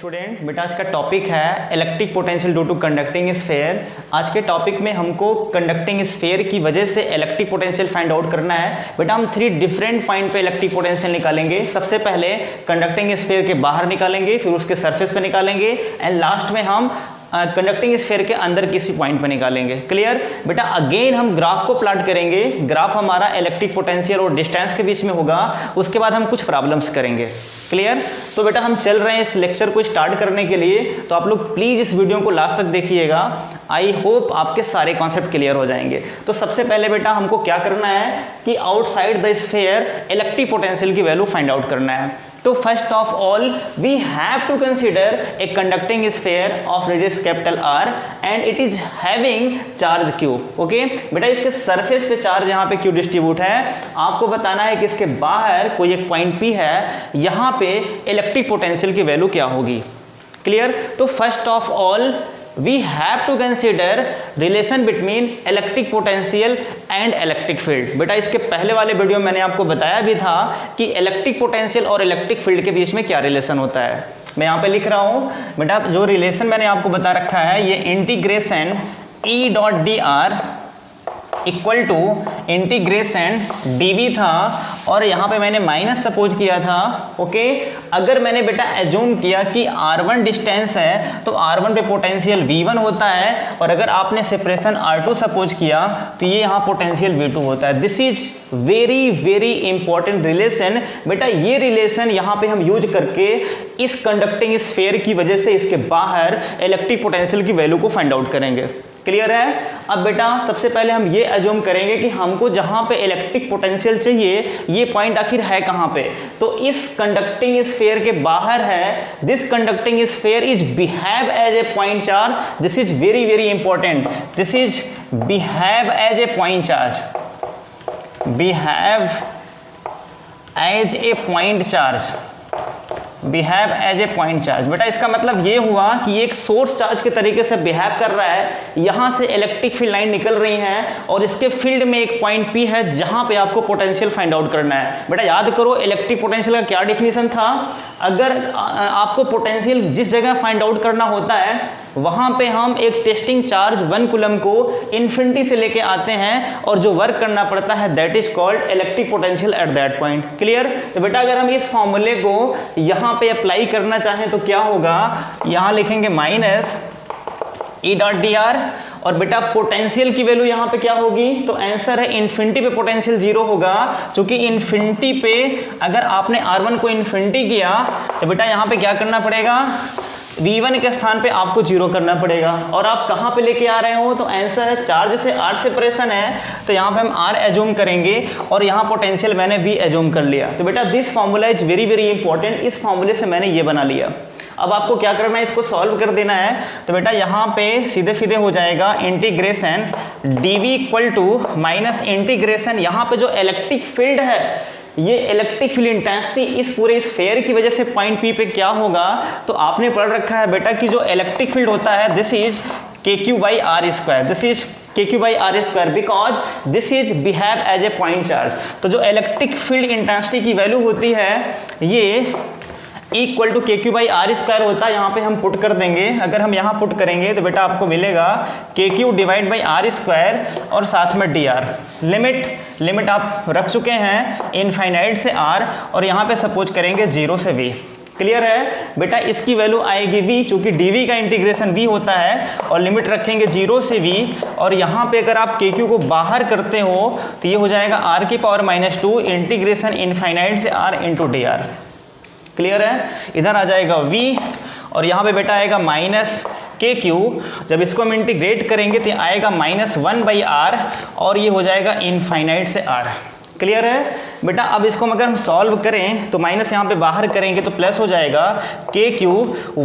Student, बेटा आज का टॉपिक है electric potential due to conducting sphere. आज के टॉपिक में हमको कंडक्टिंग स्फीयर की वजह से इलेक्ट्रिक पोटेंशियल फाइंड आउट करना है। बेटा हम 3 डिफरेंट पॉइंट पे इलेक्ट्रिक पोटेंशियल निकालेंगे। सबसे पहले कंडक्टिंग स्फीयर के बाहर निकालेंगे, फिर उसके सरफेस पे निकालेंगे एंड लास्ट में हम कंडक्टिंग स्फीयर के अंदर किसी पॉइंट पे निकालेंगे। क्लियर? बेटा अगेन हम ग्राफ को प्लॉट करेंगे। ग्राफ हमारा इलेक्ट्रिक पोटेंशियल और डिस्टेंस के बीच में होगा। उसके बाद हम कुछ प्रॉब्लम्स करेंगे। क्लियर? तो बेटा हम चल रहे हैं इस लेक्चर को स्टार्ट करने के लिए, तो आप लोग प्लीज इस वीडियो को लास्ट तक देखिएगा। आई होप आपके सारे कॉन्सेप्ट क्लियर हो जाएंगे। तो सबसे पहले बेटा हमको क्या करना है कि outside the sphere electric potential की वैल्यू फाइंड आउट करना है। तो first of all we have to consider a conducting sphere of radius capital R and it is having charge Q। Okay बेटा, इसके सरफेस पे चार्ज यहाँ पे Q distribute है। आपको बताना है कि इसके बाहर कोई एक पॉइंट P है, यहाँ पे इलेक्ट्रिक पोटेंशियल की वैल्यू क्या होगी। क्लियर? तो first of all we have to consider relation between electric potential and electric field। बेटा इसके पहले वाले वीडियो में मैंने आपको बताया भी था कि इलेक्ट्रिक पोटेंशियल और इलेक्ट्रिक फील्ड के बीच में क्या रिलेशन होता है। मैं यहाँ पे लिख रहा हूँ बेटा, जो रिलेशन मैंने आपको बता रखा है ये integration E dot d r equal to integration dv था और यहाँ पे मैंने माइनस सपोज किया था। ओके, अगर मैंने बेटा एज्यूम किया कि R1 डिस्टेंस है तो R1 पे पोटेंशियल V1 होता है, और अगर आपने सेपरेशन R2 सपोज किया तो ये यहाँ पोटेंशियल V2 होता है। This is very very important relation. बेटा ये रिलेशन यहाँ पे हम यूज करके इस कंडक्टिंग स्फीयर की वजह से इसके बाहर इलेक्ट्रिक पोटेंशियल की वैल्यू को फाइंड आउट करेंगे। क्लियर है? अब बेटा सबसे पहले हम ये एज्यूम करेंगे कि हमको जहां पे इलेक्ट्रिक पोटेंशियल चाहिए ये पॉइंट आखिर है कहां पे, तो इस कंडक्टिंग स्फीयर के बाहर है। This conducting sphere is behave as a point charge. This is very very important. This is behave as a point charge, behave as a point charge, behave as a point charge. बेटा इसका मतलब ये हुआ कि एक source charge के तरीके से बिहेव कर रहा है। यहां से इलेक्ट्रिक फील्ड लाइन निकल रही है और इसके फील्ड में एक पॉइंट P है जहां पे आपको पोटेंशियल फाइंड आउट करना है। बेटा याद करो इलेक्ट्रिक पोटेंशियल का क्या डिफिनीशन था। अगर आपको पोटेंशियल जिस जगह फाइंड आउट करना होता है वहां पे हम एक टेस्टिंग चार्ज 1 कूलम को इन्फिनिटी से लेके आते हैं और जो वर्क करना पड़ता है that is called electric potential at that point. Clear? तो बेटा अगर हम इस फॉर्मूले को यहां पे अप्लाई करना चाहें तो क्या होगा, यहां लिखेंगे minus E dot d are, और बेटा पोटेंशियल की वैल्यू यहाँ पे क्या होगी, तो आंसर है इन्फिनिटी पे पोटेंशियल 0 होगा। क्योंकि इन्फिनिटी पे अगर आपने R1 को इन्फिनिटी किया तो बेटा यहाँ पे क्या करना पड़ेगा, V1 के स्थान पे आपको 0 करना पड़ेगा। और आप कहाँ पे लेके आ रहे हो, तो आंसर है चार्ज से R सेपरेशन है तो यहाँ पे हम R एज्यूम करेंगे और यहाँ पोटेंशियल मैंने V एज्यूम कर लिया। तो बेटा this formula is very very important. इस फॉर्मूले से मैंने ये बना लिया। अब आपको क्या करना है, इसको सॉल्व कर देना है। तो बेटा यहाँ पे सीधे सीधे हो जाएगा integration dv equal to minus integration, यहाँ पे जो इलेक्ट्रिक फील्ड है ये इलेक्ट्रिक फील्ड इंटेंसिटी इस पूरे स्फीयर की वजह से पॉइंट P पे क्या होगा, तो आपने पढ़ रखा है बेटा कि जो इलेक्ट्रिक फील्ड होता है this is kq by r square, this is kq by r square because this is behave as a point charge. तो जो इलेक्ट्रिक फील्ड इंटेंसिटी की वैल्यू होती है ये equal to kq by r square होता है। यहाँ पे हम पुट कर देंगे। अगर हम यहाँ पुट करेंगे तो बेटा आपको मिलेगा kq divide by r square और साथ में dr। लिमिट आप रख चुके हैं इनफाइनाइट से r और यहाँ पे सपोज करेंगे 0 से v। क्लियर है? बेटा इसकी वैल्यू आएगी v, चूंकि dv का इंटीग्रेशन v होता है, और लिमिट रखेंगे 0 से v। और यहाँ पे अगर आप kq को बाहर करते हो तो ये हो जाएगा r की पावर -2 इंटीग्रेशन इनफाइनाइट से r इंटू dr। क्लियर है? इधर आ जाएगा v और यहाँ पे बेटा आएगा माइनस kq। जब इसको हम इंटीग्रेट करेंगे तो आएगा -1 बाई आर और ये हो जाएगा इनफाइनाइट से r। क्लियर है? बेटा अब इसको अगर हम सॉल्व करें तो माइनस यहाँ पे बाहर करेंगे तो प्लस हो जाएगा kq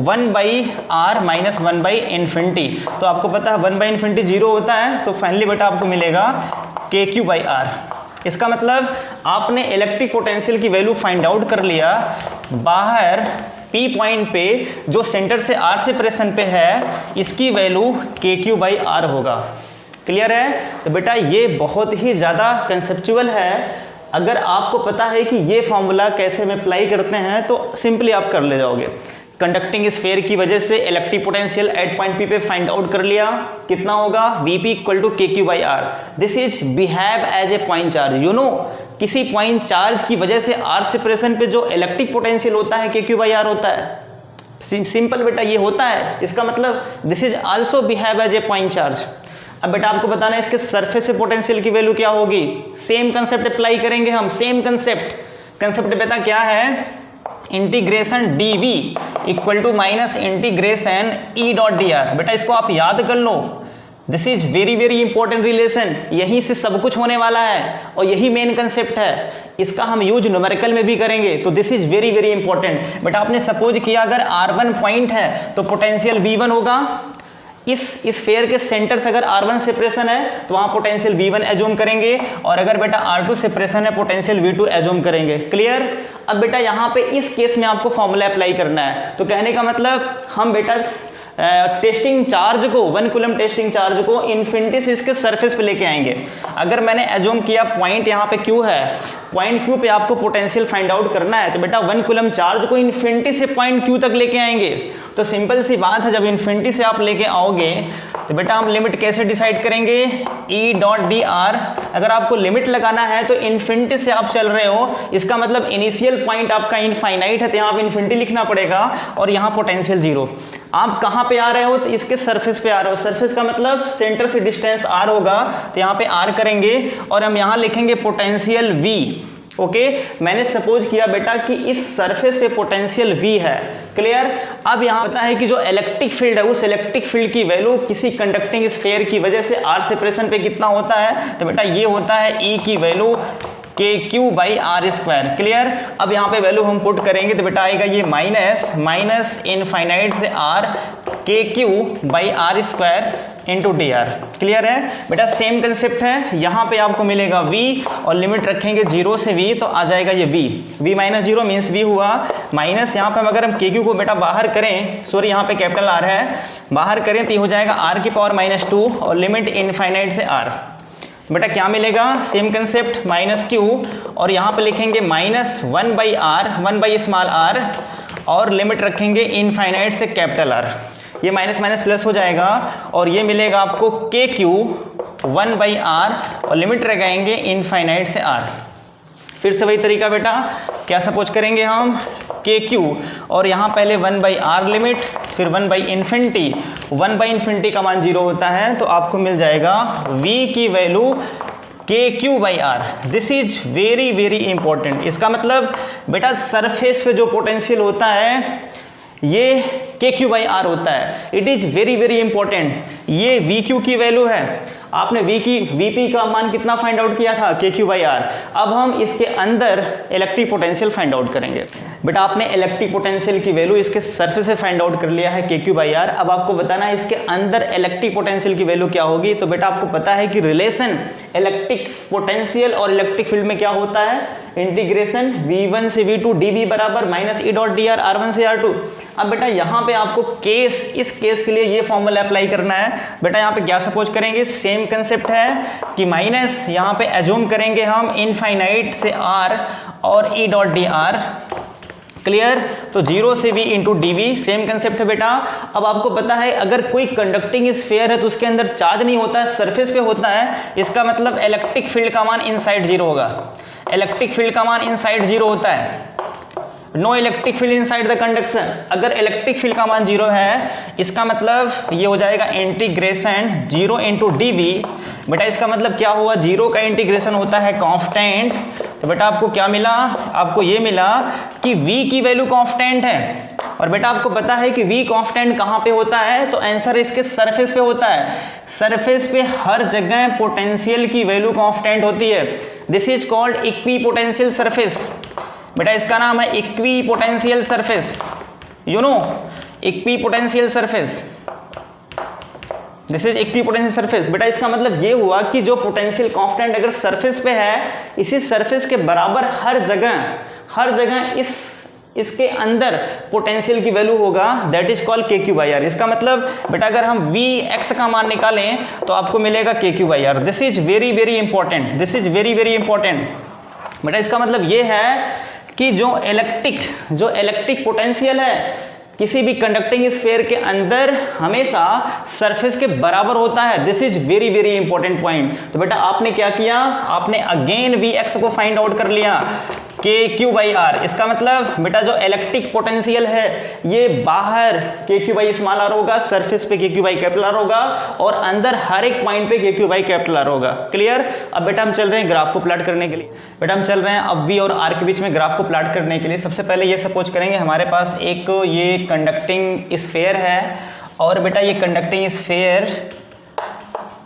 1 by r minus 1 by infinity. तो आपको पता है 1 बाई इन्फिनिटी 0 होता है, तो फाइनली बेटा आपको मिलेगा kq बाई आर। इसका मतलब आपने इलेक्ट्रिक पोटेंशियल की वैल्यू फाइंड आउट कर लिया। बाहर P पॉइंट पे जो सेंटर से R सेपरेशन पे है इसकी वैल्यू kq बाई आर होगा। क्लियर है? तो बेटा ये बहुत ही ज़्यादा कंसेप्चुअल है। अगर आपको पता है कि ये फॉर्मूला कैसे हम अप्लाई करते हैं तो सिंपली आप कर ले जाओगे। कंडक्टिंग स्फीयर की वजह से electric potential at point P पे फाइंड आउट कर लिया, कितना होगा Vp equal to KQ/R। This is behave as a point charge. You know किसी पॉइंट चार्ज की वजह से R सेपरेशन पे जो इलेक्ट्रिक पोटेंशियल होता है KQ/R होता है। सिंपल बेटा ये होता है, इसका मतलब this is also behave as a point charge. अब बेटा आपको बताना है इसके सरफेस पे पोटेंशियल की वैल्यू क्या होगी। सेम कंसेप्ट अप्लाई करेंगे हम, सेम कंसेप्ट बेटा क्या है, integration dv equal to minus integration E dot dr। बेटा इसको आप याद कर लो, this is very very important relation, यहीं से सब कुछ होने वाला है और यही मेन कंसेप्ट है। इसका हम यूज न्यूमेरिकल में भी करेंगे, तो this is very very important. बेटा आपने सपोज किया अगर R1 पॉइंट है तो पोटेंशियल V1 होगा। इस स्फीयर के सेंटर से अगर R1 सेपरेशन है तो वहां पोटेंशियल V1 एज्यूम करेंगे, और अगर बेटा R2 सेपरेशन है पोटेंशियल V2 एज्यूम करेंगे। क्लियर। अब बेटा यहाँ पे इस केस में आपको फॉर्मूला अप्लाई करना है। तो कहने का मतलब हम बेटा टेस्टिंग चार्ज को 1 कूलम टेस्टिंग चार्ज को इन्फिनिटी से इसके सरफेस पे लेके आएंगे। अगर मैंने एज्यूम किया पॉइंट यहाँ पे Q है, पॉइंट Q पे आपको पोटेंशियल फाइंड आउट करना है, तो बेटा 1 कूलम चार्ज को इन्फिनिटी से पॉइंट Q तक लेके आएंगे। तो सिंपल सी बात है, जब इन्फिनिटी से आप लेके आओगे तो बेटा हम लिमिट कैसे डिसाइड करेंगे, E डॉट dr। अगर आपको लिमिट लगाना है तो इन्फिनिटी से आप चल रहे हो, इसका मतलब इनिशियल पॉइंट आपका इनफाइनाइट है, तो यहाँ आप इन्फिनिटी लिखना पड़ेगा, और यहाँ पोटेंशियल 0। आप कहाँ पे आ रहे हो, तो इसके सरफेस पे आ रहे हो। सरफेस का मतलब सेंटर से डिस्टेंस r होगा, तो यहाँ पे r करेंगे और हम यहाँ लिखेंगे पोटेंशियल v। ओके, मैंने सपोज किया बेटा कि इस सरफेस पे पोटेंशियल v है। क्लियर। अब यहाँ पता है कि जो इलेक्ट्रिक फील्ड है उस इलेक्ट्रिक फील्ड की वैल्यू किसी कंडक्टिंग स्फीयर की वजह से R सेपरेशन पे कितना होता है, तो बेटा ये होता है E की वैल्यू KQ/R²। क्लियर। अब यहाँ पे वैल्यू हम पुट करेंगे तो बेटा आएगा ये माइनस इनफाइनाइट से R KQ/R² into dr। Clear है बेटा, सेम कंसेप्ट है। यहाँ पे आपको मिलेगा v और लिमिट रखेंगे 0 से v, तो आ जाएगा ये v माइनस 0 मीन्स v हुआ माइनस, यहाँ पे अगर हम KQ को बेटा बाहर करें, सॉरी यहाँ पे कैपिटल R है, बाहर करें तो ये हो जाएगा R की पावर -2 और लिमिट इनफाइनाइट से R। बेटा क्या मिलेगा, सेम कंसेप्ट माइनस Q और यहाँ पे लिखेंगे -1/R, 1/r और लिमिट रखेंगे इनफाइनाइट से कैपिटल R। ये माइनस माइनस प्लस हो जाएगा और ये मिलेगा आपको KQ 1/R और लिमिट लगाएंगे इनफाइनाइट से R। फिर से वही तरीका बेटा, क्या सपोज करेंगे हम KQ और यहाँ पहले 1/R लिमिट, फिर 1/इन्फिनिटी, 1/इन्फिनिटी का मान 0 होता है, तो आपको मिल जाएगा V की value KQ/R। This is very very important. इसका मतलब बेटा सरफेस पे जो पोटेंशियल होता है ये KQ/R होता है। It is very very important. ये VQ की वैल्यू है, आपने Vp का मान कितना फाइंड आउट किया था, KQ/R। अब हम इसके अंदर इलेक्ट्रिक पोटेंशियल फाइंड आउट करेंगे। बेटा आपने इलेक्ट्रिक पोटेंशियल की वैल्यू इसके सरफेस से फाइंड आउट कर लिया है KQ/R। अब आपको बताना है इसके अंदर इलेक्ट्रिक पोटेंशियल की वैल्यू क्या होगी। तो बेटा आपको पता है कि रिलेशन इलेक्ट्रिक पोटेंशियल और इलेक्ट्रिक फील्ड में क्या होता है, इंटीग्रेशन V1 से V2 dV बराबर -E डॉट dr R1 से R2। अब बेटा यहाँ पे आपको इस केस के लिए ये फॉर्मूला अप्लाई करना है। बेटा यहाँ पे क्या सपोज करेंगे, सेम कंसेप्ट है कि माइनस यहाँ पे एज्यूम करेंगे हम इनफाइनाइट से R और E डॉट dr। क्लियर। तो 0 से v into dv, same concept है बेटा। अब आपको पता है अगर कोई कंडक्टिंग स्फीयर है तो उसके अंदर चार्ज नहीं होता है, सरफेस पे होता है। इसका मतलब इलेक्ट्रिक फील्ड का मान इनसाइड 0 होगा। इलेक्ट्रिक फील्ड का मान इनसाइड 0 होता है। No electric field inside the conduction. अगर इलेक्ट्रिक फील्ड का मान 0 है, इसका मतलब ये हो जाएगा इंटीग्रेशन 0 इंटू dv। बेटा इसका मतलब क्या हुआ, 0 का इंटीग्रेशन होता है कांस्टेंट। तो बेटा आपको क्या मिला, आपको ये मिला कि v की वैल्यू कांस्टेंट है। और बेटा आपको पता है कि v कांस्टेंट कहाँ पे होता है, तो आंसर इसके सरफेस पे होता है। सरफेस पे हर जगह पोटेंशियल की वैल्यू कांस्टेंट होती है। This is called equipotential surface. बेटा इसका नाम है equipotential surface. You know equipotential surface, this is equipotential surface. बेटा इसका मतलब ये हुआ कि जो पोटेंशियल कांस्टेंट अगर सरफेस पे है, इसी सरफेस के बराबर हर जगह इसके अंदर पोटेंशियल की वैल्यू होगा, दैट इज कॉल्ड KQ/R। इसका मतलब बेटा अगर हम Vx का मान निकालें तो आपको मिलेगा KQ/R। This is very very important, this is very very important. बेटा इसका मतलब ये है कि जो इलेक्ट्रिक पोटेंशियल है किसी भी कंडक्टिंग स्फीयर के अंदर हमेशा सरफेस के बराबर होता है। This is very very important point. तो बेटा आपने क्या किया, आपने अगेन वी एक्स को फाइंड आउट कर लिया, के क्यू बाई आर। इसका मतलब बेटा जो इलेक्ट्रिक पोटेंशियल है ये बाहर के क्यू बाई स्मॉल आर होगा, सरफेस पे के क्यू बाई कैपिटल आर होगा और अंदर हर एक पॉइंट पे के क्यू बाई कैपिटल आर होगा। क्लियर। अब बेटा हम चल रहे हैं ग्राफ को प्लॉट करने के लिए। बेटा हम चल रहे हैं अब वी और आर के बीच में ग्राफ को प्लॉट करने के लिए। सबसे पहले ये सपोज करेंगे हमारे पास एक ये कंडक्टिंग स्फीयर है और बेटा ये कंडक्टिंग स्फीयर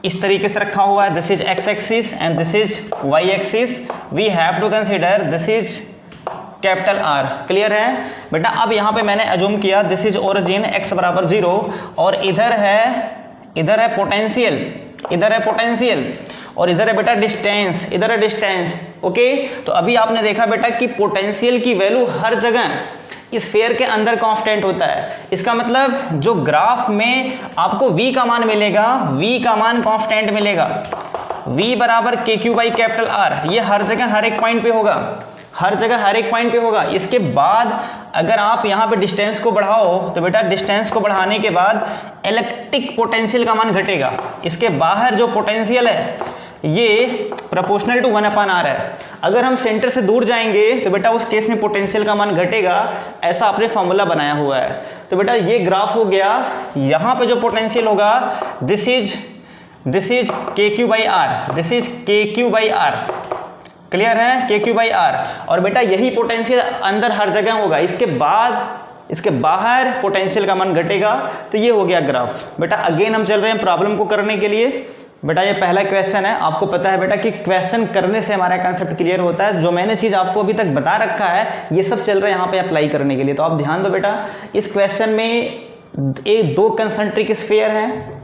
इस तरीके से रखा हुआ है। This is x axis and this is y axis. We have to consider this is capital r. Clear है बेटा। अब यहाँ पे मैंने अज्यूम किया दिस इज ओरिजिन x बराबर 0 और इधर है पोटेंशियल, इधर है पोटेंशियल और इधर है बेटा डिस्टेंस, इधर है डिस्टेंस। ओके। तो अभी आपने देखा बेटा कि पोटेंशियल की वैल्यू हर जगह इस स्फीयर के अंदर कांस्टेंट होता है। इसका मतलब जो ग्राफ में आपको v का मान मिलेगा, v का मान कांस्टेंट मिलेगा। v बराबर के क्यू बाई कैपिटल आर, ये हर जगह हर एक पॉइंट पे होगा, हर जगह हर एक पॉइंट पे होगा। इसके बाद अगर आप यहाँ पे डिस्टेंस को बढ़ाओ तो बेटा डिस्टेंस को बढ़ाने के बाद इलेक्ट्रिक पोटेंशियल का मान घटेगा। इसके बाहर जो पोटेंशियल है ये प्रोपोर्शनल टू 1/r है। अगर हम सेंटर से दूर जाएंगे तो बेटा उस केस में पोटेंशियल का मान घटेगा। ऐसा आपने फॉर्मूला बनाया हुआ है। तो बेटा ये ग्राफ हो गया। यहाँ पे जो पोटेंशियल होगा this is k q by r, this is k q by r. Clear है, के क्यू बाई आर। और बेटा यही पोटेंशियल अंदर हर जगह होगा। इसके बाहर पोटेंशियल का मान घटेगा। तो ये हो गया ग्राफ। बेटा अगेन हम चल रहे हैं प्रॉब्लम को करने के लिए। बेटा ये पहला क्वेश्चन है। आपको पता है बेटा कि क्वेश्चन करने से हमारा कंसेप्ट क्लियर होता है। जो मैंने चीज़ आपको अभी तक बता रखा है ये सब चल रहा है यहाँ पे अप्लाई करने के लिए। तो आप ध्यान दो बेटा, इस क्वेश्चन में एक 2 कंसेंट्रिक स्फीयर हैं।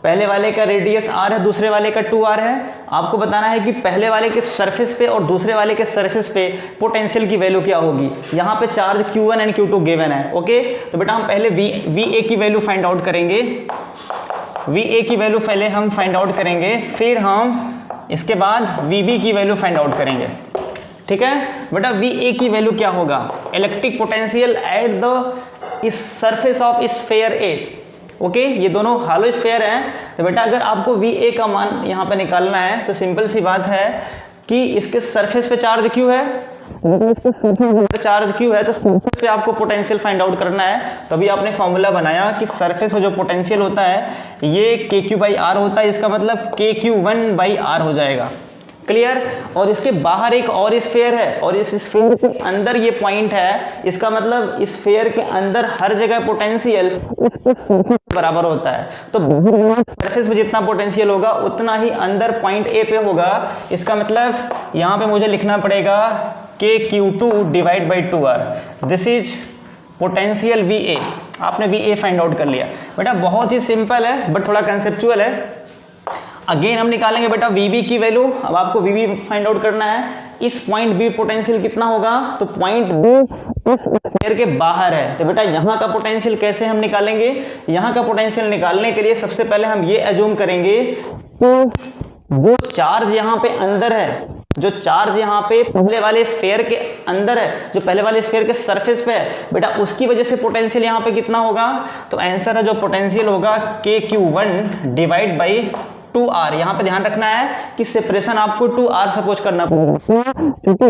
पहले वाले का रेडियस r है, दूसरे वाले का 2r है। आपको बताना है कि पहले वाले के सरफेस पे और दूसरे वाले के सरफेस पे पोटेंशियल की वैल्यू क्या होगी। यहाँ पे charge q1 and q2 given है। ओके। तो बेटा हम पहले va की वैल्यू फाइंड आउट करेंगे। va की वैल्यू पहले हम फाइंड आउट करेंगे, फिर हम इसके बाद vb की वैल्यू फाइंड आउट करेंगे। ठीक है बेटा। va की वैल्यू क्या होगा, electric potential at the surface of sphere a। Okay. ये दोनों हालो स्फीयर हैं। तो बेटा अगर आपको va का मान यहाँ पे निकालना है तो सिंपल सी बात है कि इसके सरफेस पे चार्ज क्यू है, चार्ज क्यू है तो सरफेस पे आपको पोटेंशियल फाइंड आउट करना है। तभी आपने फॉर्मूला बनाया कि सरफेस पे जो पोटेंशियल होता है ये के क्यू बाई आर होता है। इसका मतलब के क्यू 1 बाई आर हो जाएगा। क्लियर। और इसके बाहर एक और स्फीयर है और इस स्फीयर के अंदर ये पॉइंट है। इसका मतलब इस स्फीयर के अंदर हर जगह पोटेंशियल बराबर होता है। तो सरफेस पे जितना पोटेंशियल होगा उतना ही अंदर पॉइंट ए पे होगा। इसका मतलब यहाँ पे मुझे लिखना पड़ेगा के Q 2 divide by 2r। This is potential VA। आपने VA फाइंड आउट कर लिया। बेटा बहुत ही सिंपल है बट थोड़ा कंसेप्चुअल है। अगेन हम निकालेंगे बेटा VB की वैल्यू। अब आपको VB फाइंड आउट करना है। इस पॉइंट B पोटेंशियल कितना होगा, तो पॉइंट B इस स्फीयर के बाहर है। तो बेटा यहाँ का पोटेंशियल कैसे हम निकालेंगे, यहाँ का पोटेंशियल निकालने के लिए सबसे पहले हम ये अज्यूम करेंगे कि वो चार्ज यहाँ पे अंदर है, जो चार्ज यहाँ पे पहले वाले स्फीयर के अंदर है, जो पहले वाले स्फीयर के सरफेस पे है, बेटा उसकी वजह से पोटेंशियल यहाँ पे कितना होगा। तो आंसर है जो पोटेंशियल होगा के क्यू 1 डिवाइड बाई 2r। यहाँ पे ध्यान रखना है कि सेपरेशन आपको 2r सपोज करना पड़ेगा क्योंकि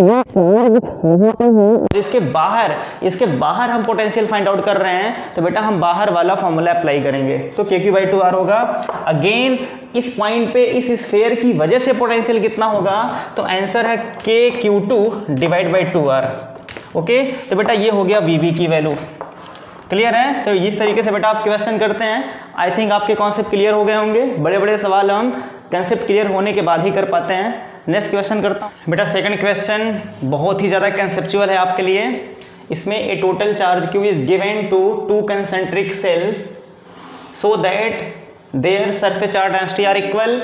इसके बाहर हम पोटेंशियल फाइंड आउट कर रहे हैं। तो बेटा हम बाहर वाला फॉर्मूला अप्लाई करेंगे तो के क्यू बाई 2r होगा। अगेन इस पॉइंट पे इस स्फीयर की वजह से पोटेंशियल कितना होगा, तो आंसर है k Q 2 divide by 2r। Okay. तो बेटा ये हो गया VB की वैल्यू। क्लियर है। तो इस तरीके से बेटा आप क्वेश्चन करते हैं। आई थिंक आपके कॉन्सेप्ट क्लियर हो गए होंगे। बड़े बड़े सवाल हम कॉन्सेप्ट क्लियर होने के बाद ही कर पाते हैं। नेक्स्ट क्वेश्चन करता हूँ बेटा। सेकंड क्वेश्चन बहुत ही ज़्यादा कंसेप्चुअल है आपके लिए। इसमें a total charge Q is given to 2 concentric shell so that their surface charge density are equal.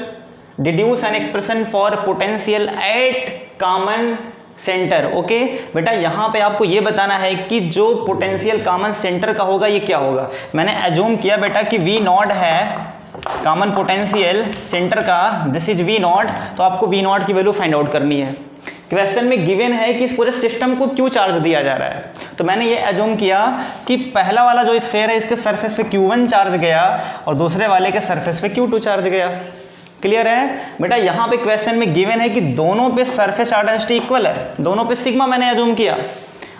Deduce an expression for potential at common centre. Okay बेटा यहाँ पे आपको ये बताना है कि जो पोटेंशियल कॉमन सेंटर का होगा ये क्या होगा। मैंने एज्यूम किया बेटा कि V नॉट है कॉमन पोटेंशियल सेंटर का, दिस इज V नॉट। तो आपको V नॉट की वैल्यू फाइंड आउट करनी है। क्वेश्चन में गिवन है कि इस पूरे सिस्टम को क्यू चार्ज दिया जा रहा है, तो मैंने ये एज्यूम किया कि पहला वाला जो स्फीयर है इसके सरफेस पे Q1 चार्ज गया और दूसरे वाले के सरफेस पे Q2 चार्ज गया। क्लियर है बेटा? यहाँ पे क्वेश्चन में गिवन है कि दोनों पे सरफेस चार्ज डेंसिटी इक्वल है, दोनों पे सिग्मा मैंने एज्यूम किया।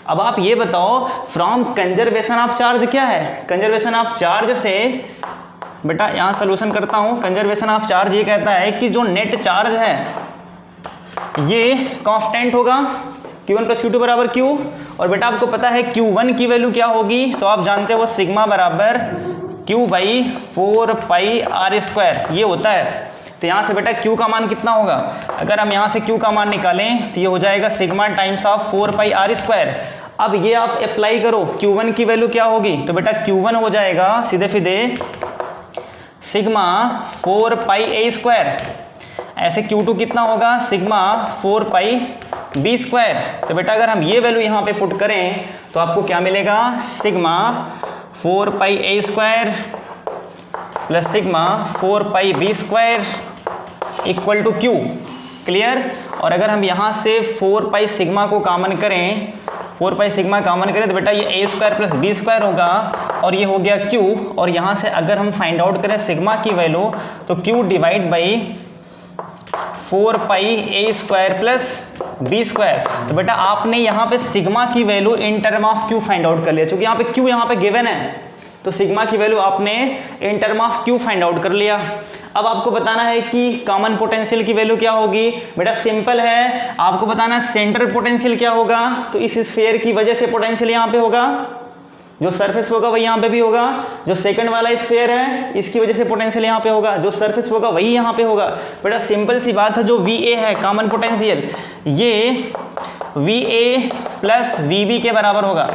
अब आप ये बताओ फ्रॉम कंजर्वेशन ऑफ चार्ज क्या है? कंजर्वेशन ऑफ चार्ज से बेटा यहाँ सोल्यूशन करता हूँ। कंजर्वेशन ऑफ चार्ज ये कहता है कि जो नेट चार्ज है ये कांस्टेंट होगा, Q1 प्लस Q2 बराबर Q। और बेटा आपको पता है Q1 की वैल्यू क्या होगी, तो आप जानते हो वो सिग्मा बराबर Q by 4 pi R square ये होता है। तो यहाँ से बेटा Q का मान कितना होगा? अगर हम यहाँ से Q का मान निकालें तो ये हो जाएगा sigma times of 4 pi R square. अब ये आप अप्लाई करो, Q1 की वैल्यू क्या होगी, तो बेटा Q1 हो जाएगा सीधे सीधे सिग्मा 4 पाई A स्क्वायर। ऐसे Q2 कितना होगा? Sigma 4 pi B square. तो बेटा अगर हम ये वैल्यू यहाँ पे पुट करें तो आपको क्या मिलेगा? Sigma 4 pi A square plus sigma 4 pi B square equal to Q। Clear? और अगर हम यहाँ से 4 पाई सिग्मा को कॉमन करें, 4 पाई सिग्मा कॉमन करें तो बेटा ये A square plus B square होगा और ये हो गया Q। और यहाँ से अगर हम फाइंड आउट करें सिग्मा की वैल्यू तो Q divide by 4 pi A square plus B square. तो बेटा आपने यहाँ पे सिग्मा की value in term of Q find out कर लिया, क्योंकि यहाँ पे Q यहाँ पे गिवन है तो सिग्मा की वैल्यू आपने in term of Q find out कर लिया। अब आपको बताना है कि कॉमन पोटेंशियल की वैल्यू क्या होगी। बेटा सिंपल है, आपको बताना है सेंट्रल पोटेंशियल क्या होगा। तो इस स्फीयर की वजह से पोटेंशियल यहाँ पे होगा, जो सरफेस होगा वही यहाँ पे भी होगा। जो सेकंड वाला स्फीयर है इसकी वजह से पोटेंशियल यहाँ पे होगा, जो सरफेस होगा वही यहाँ पे होगा। बेटा सिंपल सी बात है, जो VA है कॉमन पोटेंशियल ये VA प्लस VB के बराबर होगा।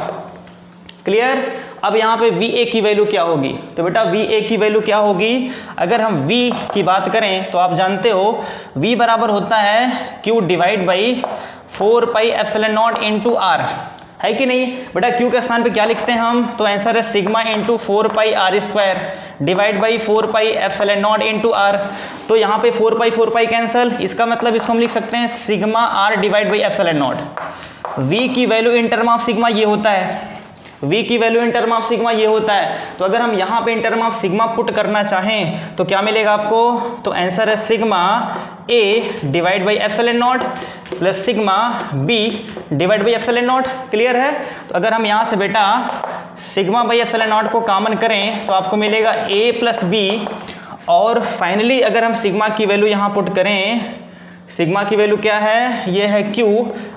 क्लियर? अब यहाँ पे VA की वैल्यू क्या होगी, तो बेटा VA की वैल्यू क्या होगी? अगर हम V की बात करें तो आप जानते हो V बराबर होता है Q divide by 4 pi epsilon not into R, है कि नहीं? बेटा Q के स्थान पे क्या लिखते हैं हम, तो आंसर है sigma into 4 pi R square divide by 4 pi epsilon not into R। तो यहाँ पे 4 पाई कैंसल, इसका मतलब इसको हम लिख सकते हैं sigma R divide by epsilon not. V की value in term of sigma ये होता है, V की value in term of sigma ये होता है। तो अगर हम यहाँ पे in term of sigma put करना चाहें तो क्या मिलेगा आपको, तो आंसर है sigma A divide by epsilon not plus sigma B divide by epsilon not. Clear है? तो अगर हम यहाँ से बेटा सिग्मा बाई एप्सिलॉन नॉट को कॉमन करें तो आपको मिलेगा A प्लस B। और फाइनली अगर हम सिग्मा की वैल्यू यहाँ पुट करें, सिग्मा की वैल्यू क्या है, ये है Q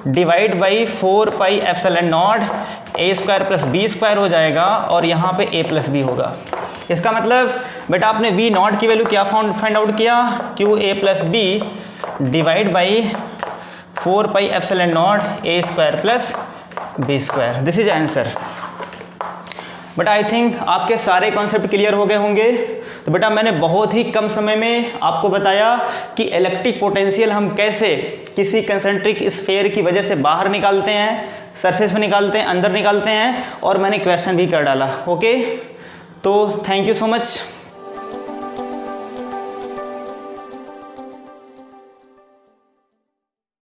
divide by 4 pi epsilon not A square plus B square हो जाएगा और यहाँ पे A प्लस B होगा। इसका मतलब बेटा आपने V नॉट की वैल्यू क्या फाइंड आउट किया, QA plus B divide by 4 pi epsilon not A square plus B square. This is answer. But I think आपके सारे कॉन्सेप्ट क्लियर हो गए होंगे। तो बेटा मैंने बहुत ही कम समय में आपको बताया कि इलेक्ट्रिक पोटेंशियल हम कैसे किसी कंसेंट्रिक स्फीयर की वजह से बाहर निकालते हैं, सरफेस में निकालते हैं, अंदर निकालते हैं, और मैंने क्वेश्चन भी कर डाला। ओके, तो थैंक यू सो मच।